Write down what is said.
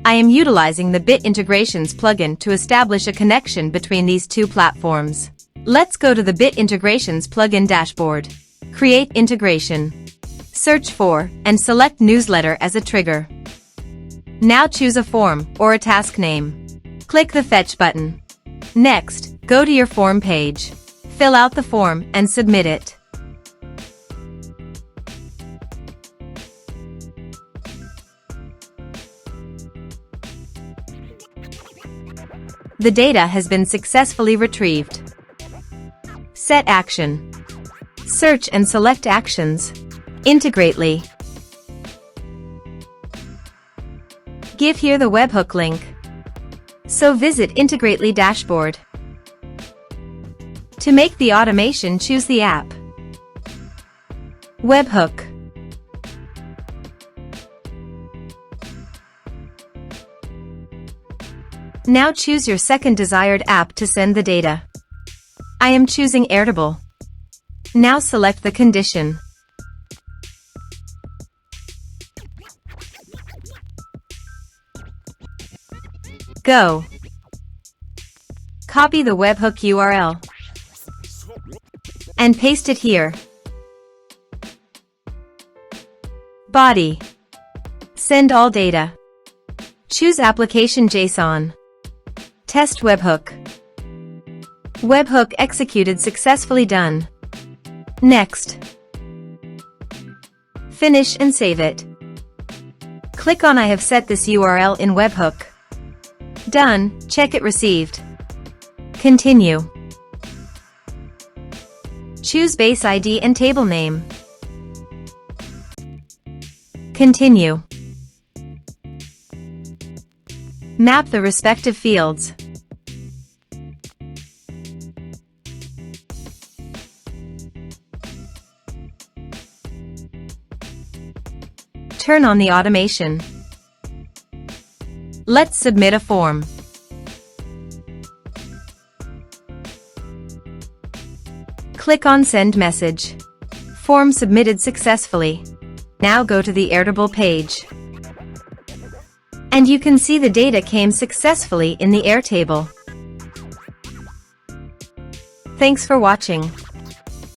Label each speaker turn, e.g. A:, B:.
A: I am utilizing the Bit Integrations plugin to establish a connection between these two platforms. Let's go to the Bit Integrations plugin dashboard. Create integration. Search for and select newsletter as a trigger. Now choose a form or a task name. Click the Fetch button. Next, go to your form page. Fill out the form and submit it. The data has been successfully retrieved. Set action. Search and select actions. Integrately. Give here the webhook link. So visit Integrately dashboard. To make the automation, choose the app. Webhook. Now choose your second desired app to send the data. I am choosing Airtable. Now select the condition. Go. Copy the webhook URL and paste it here. Body. Send all data. Choose application JSON. Test webhook. Webhook executed successfully. Done. Next. Finish and save it. Click on I have set this URL in webhook. Done. Check it received. Continue. Choose base ID and table name. Continue. Map the respective fields. Turn on the automation. Let's submit a form. Click on Send Message. Form submitted successfully. Now go to the Airtable page. And you can see the data came successfully in the Airtable. Thanks for watching.